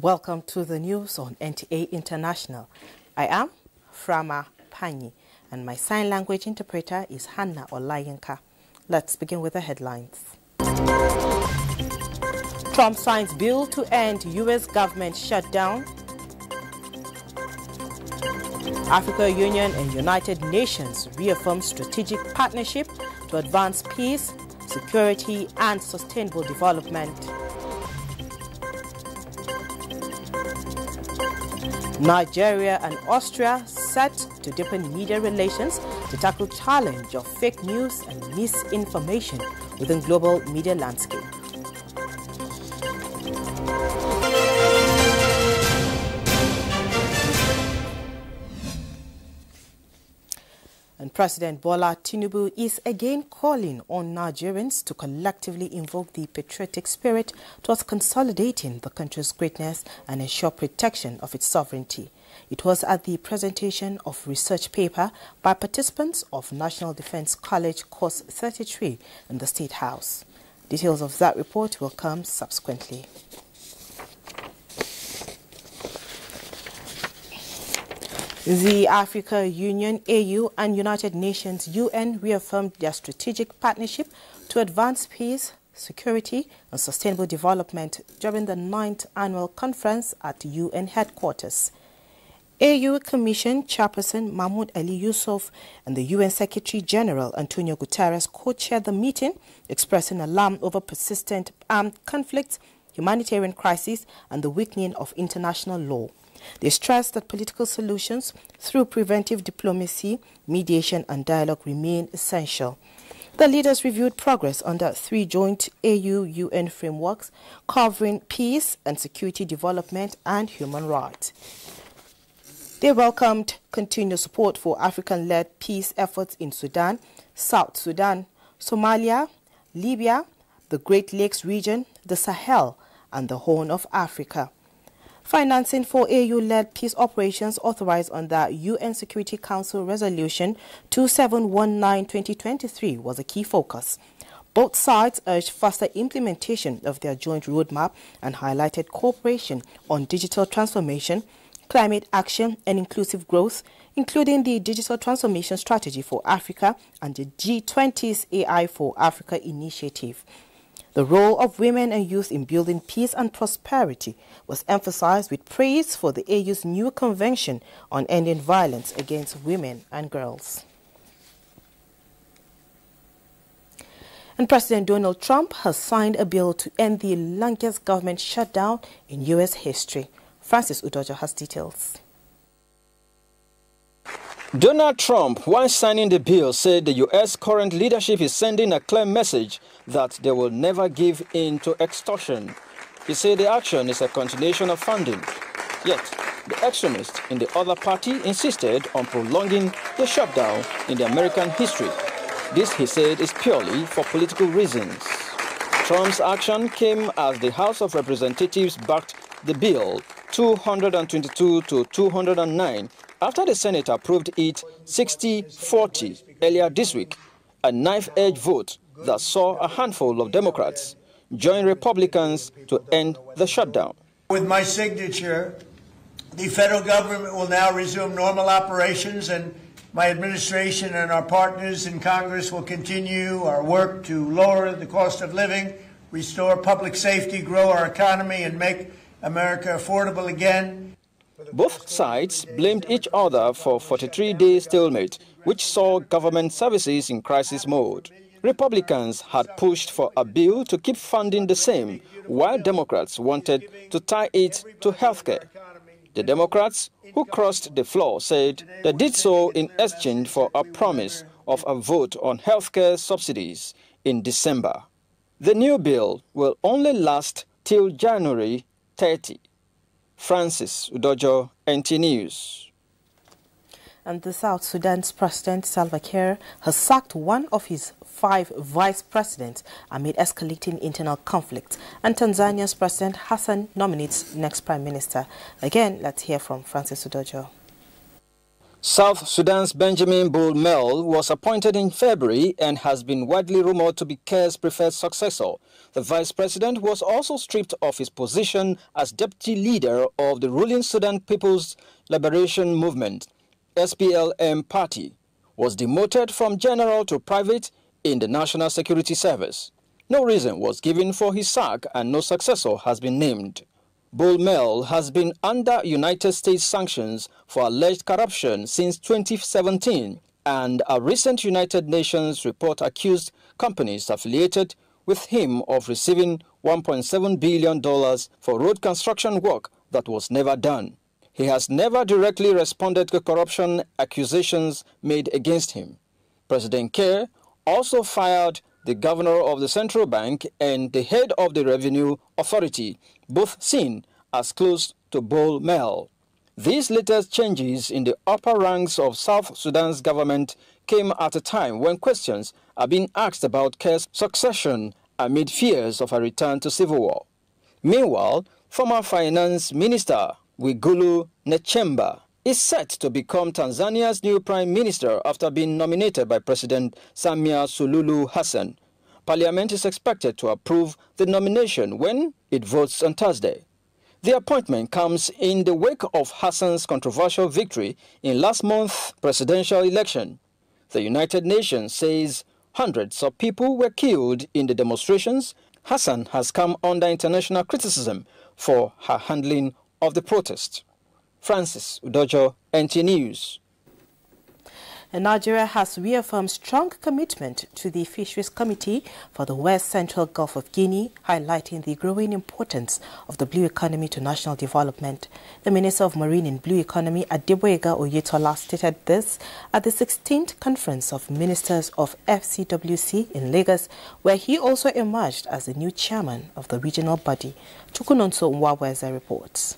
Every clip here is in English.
Welcome to the news on NTA International. I am Frama Panyi, and my sign language interpreter is Hannah Olayenka. Let's begin with the headlines. Trump signs bill to end U.S. government shutdown. Africa Union and United Nations reaffirm strategic partnership to advance peace, security, and sustainable development. Nigeria and Austria set to deepen media relations to tackle challenge of fake news and misinformation within global media landscape. And President Bola Tinubu is again calling on Nigerians to collectively invoke the patriotic spirit towards consolidating the country's greatness and ensure protection of its sovereignty. It was at the presentation of research paper by participants of National Defense College Course 33 in the State House. Details of that report will come subsequently. The Africa Union, AU, and United Nations, UN, reaffirmed their strategic partnership to advance peace, security, and sustainable development during the 9th Annual Conference at UN headquarters. AU Commission Chairperson Mahmoud Ali Yusuf and the UN Secretary General Antonio Guterres co-chaired the meeting, expressing alarm over persistent armed conflicts, humanitarian crises, and the weakening of international law. They stressed that political solutions through preventive diplomacy, mediation, and dialogue remain essential. The leaders reviewed progress under 3 joint AU-UN frameworks covering peace and security development and human rights. They welcomed continued support for African-led peace efforts in Sudan, South Sudan, Somalia, Libya, the Great Lakes region, the Sahel, and the Horn of Africa. Financing for AU-led peace operations authorized under UN Security Council Resolution 2719-2023 was a key focus. Both sides urged faster implementation of their joint roadmap and highlighted cooperation on digital transformation, climate action, and inclusive growth, including the Digital Transformation Strategy for Africa and the G20's AI for Africa initiative. The role of women and youth in building peace and prosperity was emphasized with praise for the AU's new Convention on Ending Violence Against Women and Girls. And President Donald Trump has signed a bill to end the longest government shutdown in U.S. history. Francis Udojo has details. Donald Trump, while signing the bill, said the U.S. current leadership is sending a clear message that they will never give in to extortion. He said the action is a continuation of funding. Yet, the extremists in the other party insisted on prolonging the shutdown in the American history. This, he said, is purely for political reasons. Trump's action came as the House of Representatives backed the bill 222 to 209 after the Senate approved it 60-40 earlier this week, a knife-edge vote that saw a handful of Democrats join Republicans to end the shutdown. With my signature, the federal government will now resume normal operations, and my administration and our partners in Congress will continue our work to lower the cost of living, restore public safety, grow our economy, and make America affordable again. Both sides blamed each other for 43-day stalemate, which saw government services in crisis mode. Republicans had pushed for a bill to keep funding the same, while Democrats wanted to tie it to healthcare. The Democrats, who crossed the floor, said they did so in exchange for a promise of a vote on healthcare subsidies in December. The new bill will only last till January 30. Francis Udojo, NT News. And the South Sudan's President Salva Kiir has sacked one of his 5 vice presidents amid escalating internal conflict. And Tanzania's President Hassan nominates next prime minister. Again, let's hear from Francis Udojo. South Sudan's Benjamin Bull Mel was appointed in February and has been widely rumored to be Kerr's preferred successor. The vice president was also stripped of his position as deputy leader of the ruling Sudan People's Liberation Movement, SPLM party, was demoted from general to private in the National Security Service. No reason was given for his sack and no successor has been named. Bull Mel has been under United States sanctions for alleged corruption since 2017, and a recent United Nations report accused companies affiliated with him of receiving $1.7 billion for road construction work that was never done. He has never directly responded to corruption accusations made against him. President Kerr also fired the governor of the central bank and the head of the revenue authority, both seen as close to Bull Mel. These latest changes in the upper ranks of South Sudan's government came at a time when questions are being asked about Kerr's succession amid fears of a return to civil war. Meanwhile, former Finance Minister Mwigulu Nchemba is set to become Tanzania's new prime minister after being nominated by President Samia Suluhu Hassan. Parliament is expected to approve the nomination when it votes on Thursday. The appointment comes in the wake of Hassan's controversial victory in last month's presidential election. The United Nations says hundreds of people were killed in the demonstrations. Hassan has come under international criticism for her handling of the protest. Francis Udojo, NTA News. And Nigeria has reaffirmed strong commitment to the Fisheries Committee for the West Central Gulf of Guinea, highlighting the growing importance of the blue economy to national development. The Minister of Marine and Blue Economy, Adeboyega Oyetola, stated this at the 16th Conference of Ministers of FCWC in Lagos, where he also emerged as the new chairman of the regional body. Chukunonso Mwaweze reports.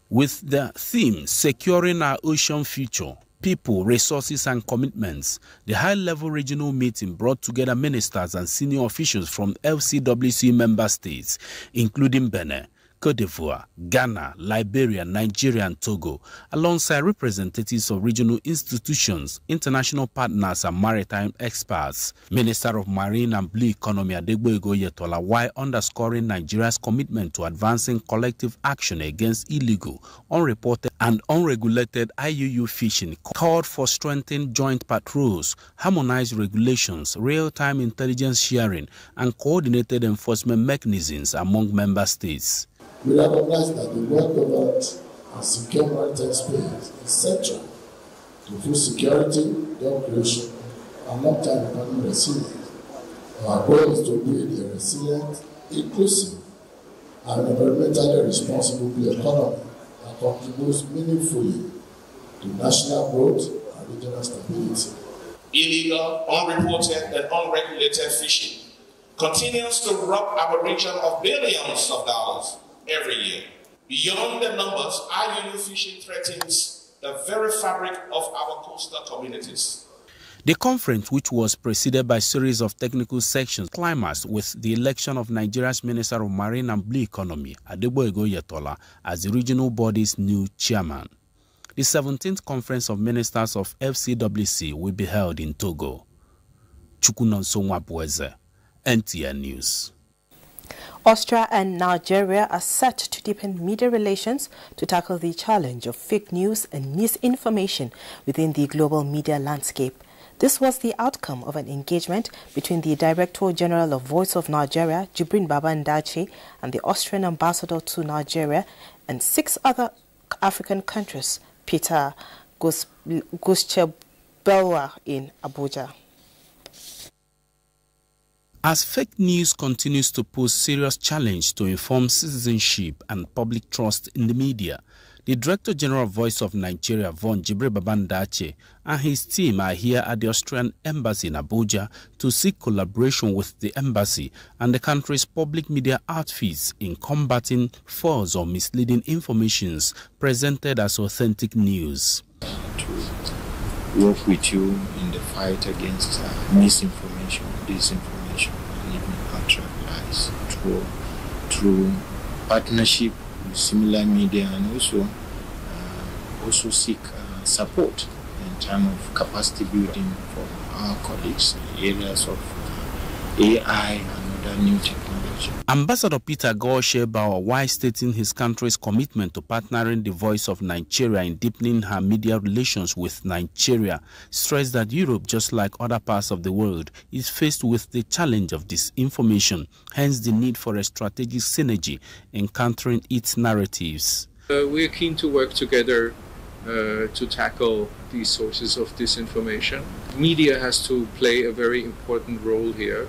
With the theme, Securing Our Ocean Future, People, Resources and Commitments, the high-level regional meeting brought together ministers and senior officials from FCWC member states, including Benin, Côte d'Ivoire, Ghana, Liberia, Nigeria and Togo, alongside representatives of regional institutions, international partners and maritime experts. Minister of Marine and Blue Economy Adeboyega Oyetola, while underscoring Nigeria's commitment to advancing collective action against illegal, unreported and unregulated IUU fishing, called for strengthened joint patrols, harmonized regulations, real-time intelligence sharing and coordinated enforcement mechanisms among member states. We recognize that the well-governed and secure maritime space is central to food security, job creation, and long-term economic resilience. Our goal is to build a resilient, inclusive, and environmentally responsible blue economy that contributes meaningfully to national growth and regional stability. Illegal, unreported, and unregulated fishing continues to rob our region of billions of dollars every year. Beyond the numbers, IUU fishing threatens the very fabric of our coastal communities. The conference, which was preceded by a series of technical sections, climaxed with the election of Nigeria's Minister of Marine and Blue Economy, Adeboyega Oyetola, as the regional body's new chairman. The 17th Conference of Ministers of FCWC will be held in Togo. Chukunonso Mwaweze, NTA News. Austria and Nigeria are set to deepen media relations to tackle the challenge of fake news and misinformation within the global media landscape. This was the outcome of an engagement between the Director General of Voice of Nigeria, Jibrin Babandachi, and the Austrian Ambassador to Nigeria and 6 other African countries, Peter Guschebelwa, in Abuja. As fake news continues to pose serious challenge to informed citizenship and public trust in the media, the Director General of Voice of Nigeria, Von Jibrin Babandachi, and his team are here at the Austrian Embassy in Abuja to seek collaboration with the embassy and the country's public media outfits in combating false or misleading informations presented as authentic news. To work with you in the fight against misinformation, disinformation, and even outright lies through partnership with similar media, and also seek support in terms of capacity building for our colleagues in areas of AI and other new technology. Ambassador Peter Gore-Shebauer, while stating his country's commitment to partnering the voice of Nigeria in deepening her media relations with Nigeria, stressed that Europe, just like other parts of the world, is faced with the challenge of disinformation, hence the need for a strategic synergy in countering its narratives. We're keen to work together to tackle these sources of disinformation. Media has to play a very important role here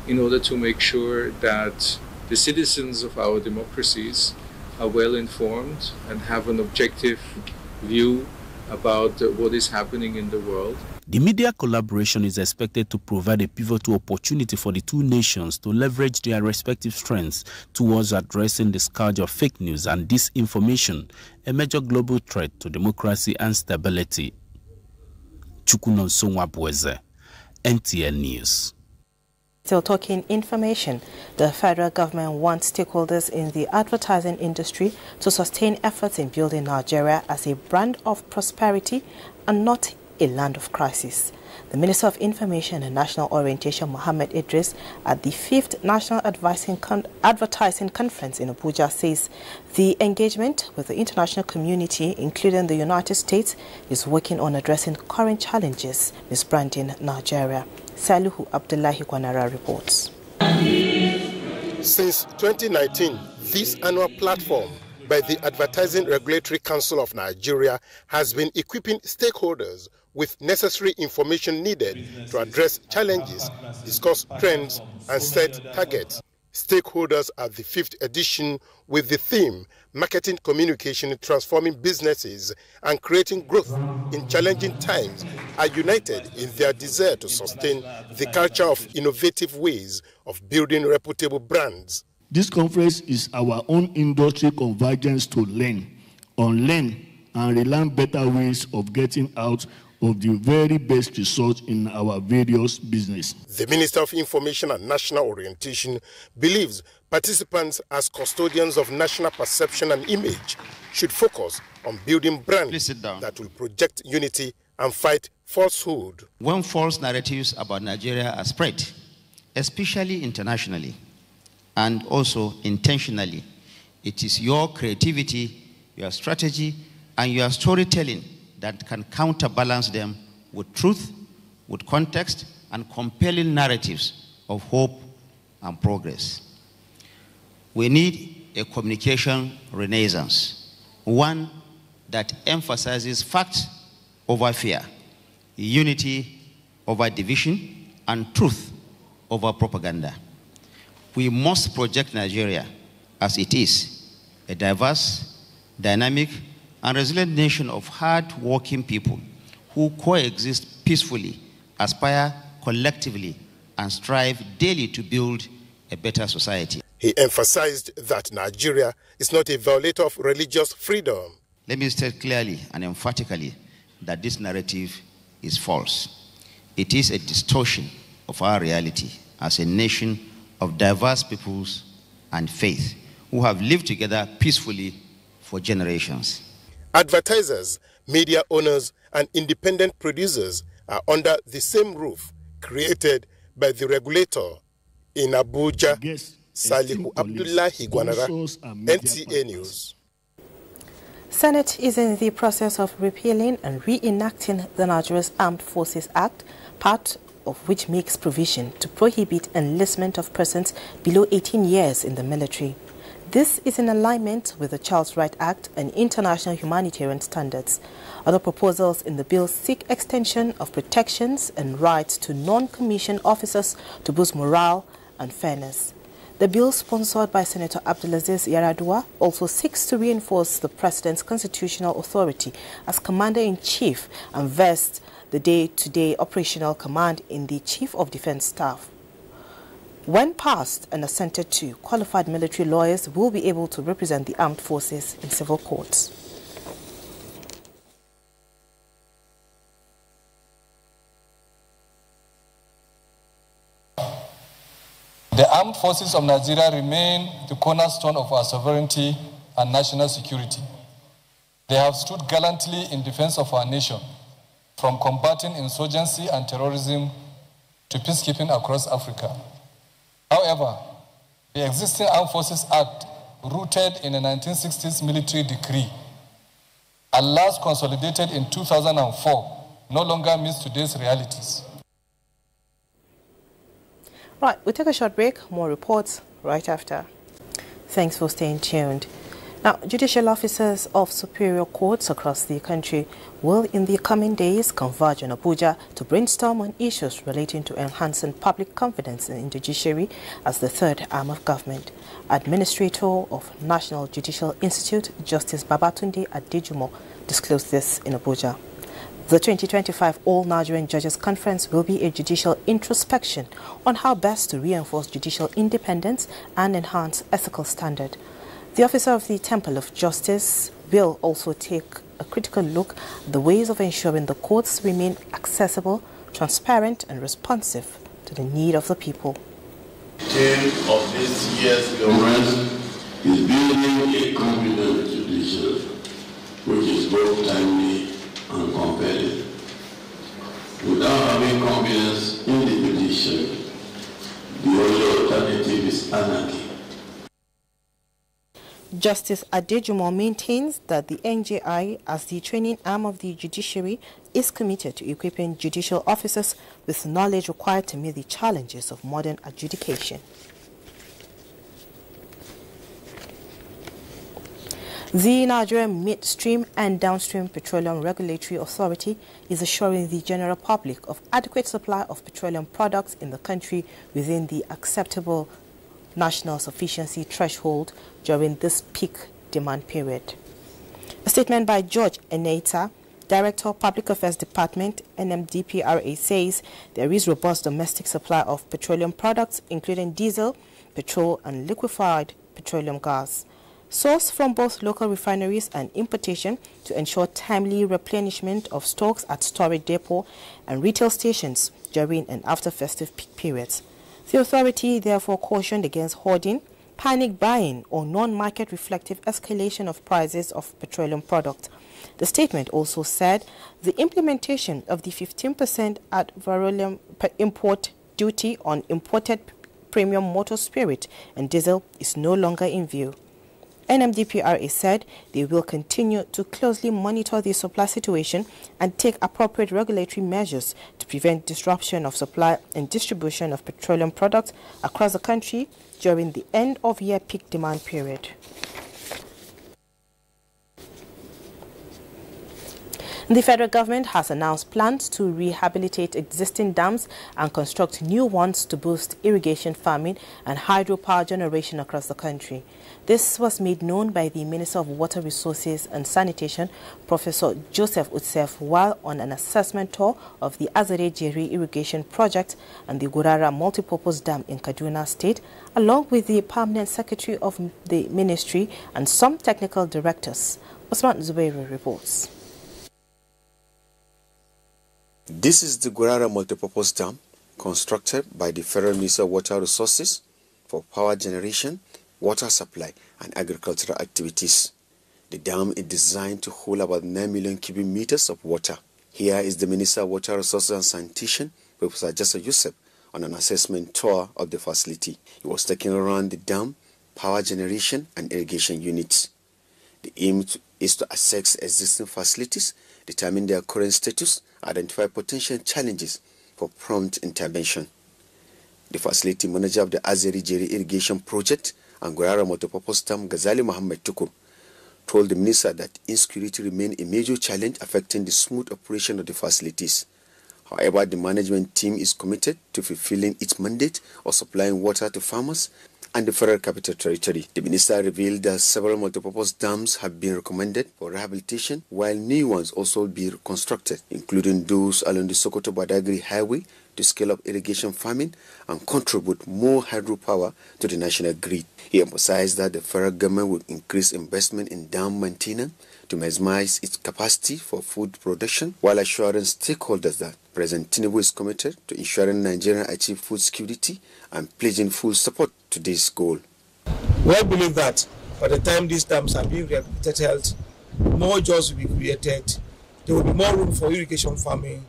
in order to make sure that the citizens of our democracies are well informed and have an objective view about what is happening in the world. The media collaboration is expected to provide a pivotal opportunity for the two nations to leverage their respective strengths towards addressing the scourge of fake news and disinformation, a major global threat to democracy and stability. Chukunon Sonwabweze, NTA News. Still talking information, the federal government wants stakeholders in the advertising industry to sustain efforts in building Nigeria as a brand of prosperity and not a land of crisis. The Minister of Information and National Orientation, Mohammed Idris, at the 5th National Advertising Conference in Abuja, says the engagement with the international community, including the United States, is working on addressing current challenges misbranding Nigeria. Salihu Abdullahi Gwanara reports. Since 2019, this annual platform by the Advertising Regulatory Council of Nigeria has been equipping stakeholders with necessary information needed to address challenges, discuss trends, and set targets. Stakeholders at the 5th edition with the theme Marketing Communication Transforming Businesses and Creating Growth in Challenging Times are united in their desire to sustain the culture of innovative ways of building reputable brands. This conference is our own industry convergence to learn, unlearn, and relearn better ways of getting out of the very best research in our various business. The Minister of Information and National Orientation believes participants as custodians of national perception and image should focus on building brands that will project unity and fight falsehood. When false narratives about Nigeria are spread, especially internationally and also intentionally, it is your creativity, your strategy, and your storytelling that can counterbalance them with truth, with context, and compelling narratives of hope and progress. We need a communication renaissance, one that emphasizes facts over fear, unity over division, and truth over propaganda. We must project Nigeria as it is, a diverse, dynamic, and resilient nation of hard-working people who coexist peacefully, aspire collectively, and strive daily to build a better society. He emphasized that Nigeria is not a violator of religious freedom. Let me state clearly and emphatically that this narrative is false. It is a distortion of our reality as a nation of diverse peoples and faith who have lived together peacefully for generations. Advertisers, media owners, and independent producers are under the same roof created by the regulator in Abuja. Salihu Abdullahi Gwanara, NTA News. Senate is in the process of repealing and reenacting the Nigeria's Armed Forces Act, part of which makes provision to prohibit enlistment of persons below 18 years in the military. This is in alignment with the Child Rights Act and international humanitarian standards. Other proposals in the bill seek extension of protections and rights to non-commissioned officers to boost morale and fairness. The bill, sponsored by Senator Abdulaziz Yaradua, also seeks to reinforce the President's constitutional authority as Commander-in-Chief and vest the day-to-day operational command in the Chief of Defense Staff. When passed and assented to, qualified military lawyers will be able to represent the armed forces in civil courts. The armed forces of Nigeria remain the cornerstone of our sovereignty and national security. They have stood gallantly in defense of our nation, from combating insurgency and terrorism to peacekeeping across Africa. However, the existing Armed Forces Act, rooted in a 1960s military decree and last consolidated in 2004, no longer meets today's realities. Right, we'll take a short break. More reports right after. Thanks for staying tuned. Now, judicial officers of superior courts across the country will in the coming days converge in Abuja to brainstorm on issues relating to enhancing public confidence in the judiciary as the third arm of government. Administrator of National Judicial Institute, Justice Babatunde Adejumo, disclosed this in Abuja. The 2025 All Nigerian Judges Conference will be a judicial introspection on how best to reinforce judicial independence and enhance ethical standard. The Officer of the Temple of Justice will also take a critical look at the ways of ensuring the courts remain accessible, transparent and responsive to the need of the people. The theme of this year's conference is building a competent judiciary, which is both timely and compelling. Without having confidence in the judiciary, the only alternative is anarchy. Justice Adejumo maintains that the NJI, as the training arm of the judiciary, is committed to equipping judicial officers with knowledge required to meet the challenges of modern adjudication. The Nigerian Midstream and Downstream Petroleum Regulatory Authority is assuring the general public of adequate supply of petroleum products in the country within the acceptable national sufficiency threshold during this peak demand period. A statement by George Eneta, Director of Public Affairs Department, NMDPRA, says there is robust domestic supply of petroleum products, including diesel, petrol, and liquefied petroleum gas, sourced from both local refineries and importation to ensure timely replenishment of stocks at storage depot and retail stations during and after festive peak periods. The authority therefore cautioned against hoarding, panic buying, or non-market reflective escalation of prices of petroleum products. The statement also said the implementation of the 15% ad valorem import duty on imported premium motor spirit and diesel is no longer in view. NMDPRA said they will continue to closely monitor the supply situation and take appropriate regulatory measures to prevent disruption of supply and distribution of petroleum products across the country during the end-of-year peak demand period. The federal government has announced plans to rehabilitate existing dams and construct new ones to boost irrigation farming and hydropower generation across the country. This was made known by the Minister of Water Resources and Sanitation, Professor Joseph Utsef, while on an assessment tour of the Azare Jeri irrigation project and the Gurara multipurpose dam in Kaduna State, along with the Permanent Secretary of the Ministry and some technical directors. Osman Zubairu reports. This is the Gurara multipurpose dam constructed by the Federal Ministry of Water Resources for power generation, water supply and agricultural activities. The dam is designed to hold about 9 million cubic meters of water. Here is the Minister of Water Resources and Sanitation, Professor Joseph Yusuf, on an assessment tour of the facility. He was taking around the dam, power generation and irrigation units. The aim is to assess existing facilities, determine their current status, identify potential challenges for prompt intervention. The facility manager of the Azare Jeri irrigation project and Gurara multipurpose dam, Ghazali Muhammad Tukur, told the minister that insecurity remained a major challenge affecting the smooth operation of the facilities. However, the management team is committed to fulfilling its mandate of supplying water to farmers and the Federal Capital Territory. The minister revealed that several multipurpose dams have been recommended for rehabilitation, while new ones also will be constructed, including those along the Sokoto-Badagry Highway, to scale up irrigation farming and contribute more hydropower to the national grid. He emphasized that the federal government will increase investment in dam maintenance to maximize its capacity for food production, while assuring stakeholders that President Tinubu is committed to ensuring Nigeria achieve food security and pledging full support to this goal. We believe that by the time these dams are being rehabilitated, more jobs will be created, there will be more room for irrigation farming,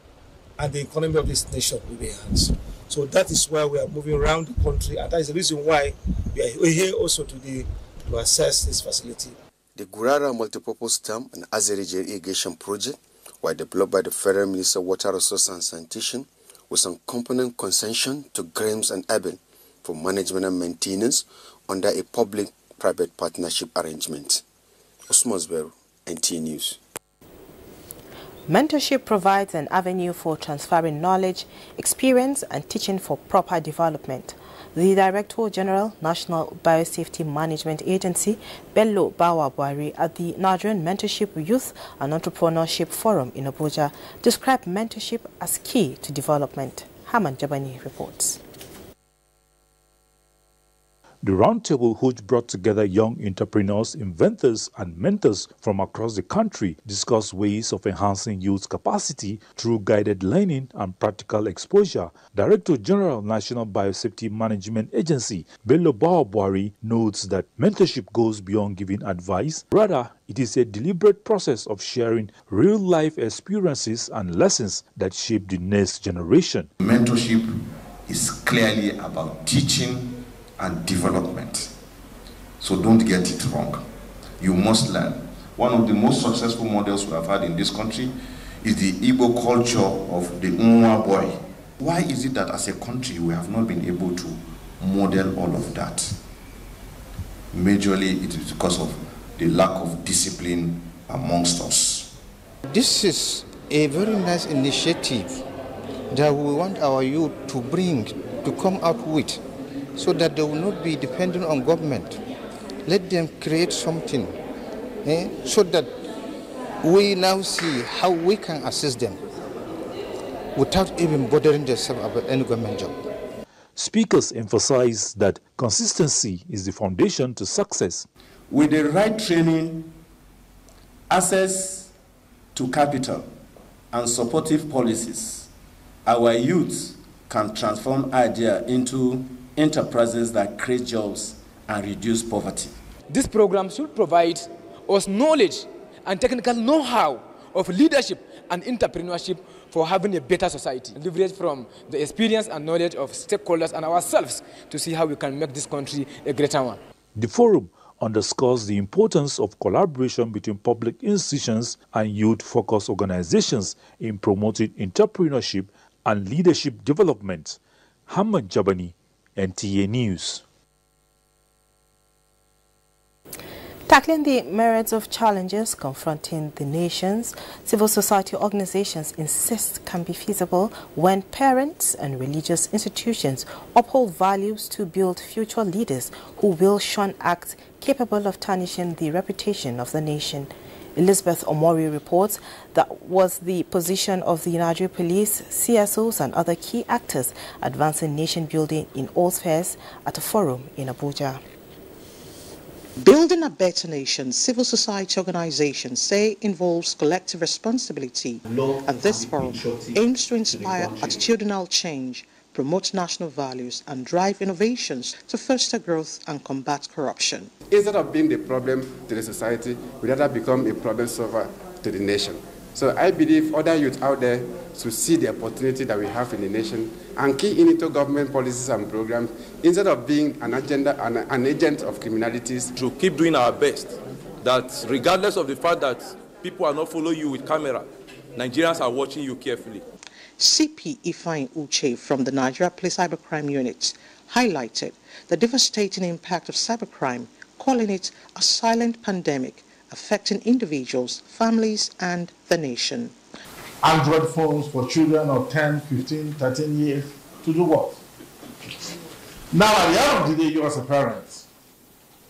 and the economy of this nation will be enhanced. So that is why we are moving around the country, and that is the reason why we are here also today to assess this facility. The Gurara Multipurpose Dam and Azerige Irrigation Project were developed by the Federal Minister of Water Resources and Sanitation with some component concession to Grimes and Eben for management and maintenance under a public-private partnership arrangement. Osman Zberu, NTA News. Mentorship provides an avenue for transferring knowledge, experience, and teaching for proper development. The Director General, National Biosafety Management Agency, Bello Bawabwari, at the Nigerian Mentorship Youth and Entrepreneurship Forum in Abuja, described mentorship as key to development. Haman Jabani reports. The roundtable, which brought together young entrepreneurs, inventors, and mentors from across the country, discussed ways of enhancing youth capacity through guided learning and practical exposure. Director General, National Biosafety Management Agency, Bello Bawabwari, notes that mentorship goes beyond giving advice. Rather, it is a deliberate process of sharing real-life experiences and lessons that shape the next generation. Mentorship is clearly about teaching and development. So don't get it wrong. You must learn. One of the most successful models we have had in this country is the Igbo culture of the Nwa boy. Why is it that as a country we have not been able to model all of that? Majorly it is because of the lack of discipline amongst us. This is a very nice initiative that we want our youth to bring, to come out with, so that they will not be dependent on government. Let them create something, so that we now see how we can assist them without even bothering themselves about any government job. Speakers emphasize that consistency is the foundation to success. With the right training, access to capital, and supportive policies, our youth can transform ideas into enterprises that create jobs and reduce poverty. This program should provide us knowledge and technical know-how of leadership and entrepreneurship for having a better society. Leverage from the experience and knowledge of stakeholders and ourselves to see how we can make this country a greater one. The forum underscores the importance of collaboration between public institutions and youth-focused organizations in promoting entrepreneurship and leadership development. Hamad Jabani, NTA News. Tackling the myriads of challenges confronting the nations, civil society organizations insist can be feasible when parents and religious institutions uphold values to build future leaders who will shun acts capable of tarnishing the reputation of the nation. Elizabeth Omori reports that was the position of the Nigerian police, CSOs and other key actors advancing nation building in all spheres at a forum in Abuja. Building a better nation, civil society organizations say involves collective responsibility, and this forum aims to inspire attitudinal change, promote national values and drive innovations to foster growth and combat corruption. Instead of being the problem to the society, we rather become a problem solver to the nation. So I believe other youth out there to see the opportunity that we have in the nation and key into government policies and programs instead of being an agent of criminalities. To keep doing our best, that regardless of the fact that people are not following you with camera, Nigerians are watching you carefully. CP Ifeanyi Uche from the Nigeria Police Cybercrime Unit highlighted the devastating impact of cybercrime, calling it a silent pandemic affecting individuals, families and the nation. Android phones for children of 10, 15, 13 years to do what? Now at the end of the day, you as a parent,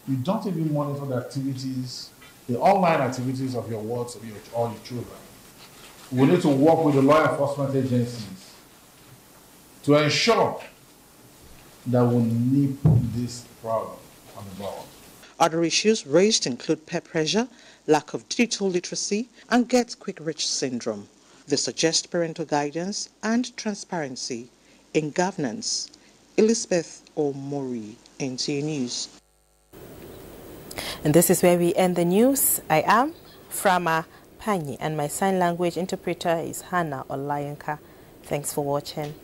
you don't even monitor the activities, the online activities of your wards or your children. We need to work with the law enforcement agencies to ensure that we nip this problem on the bud. Other issues raised include peer pressure, lack of digital literacy, and get-quick-rich syndrome. They suggest parental guidance and transparency in governance. Elizabeth Omori, NTA News. And this is where we end the news. I am Frama Panyi, and my sign language interpreter is Hannah Olayanka. Thanks for watching.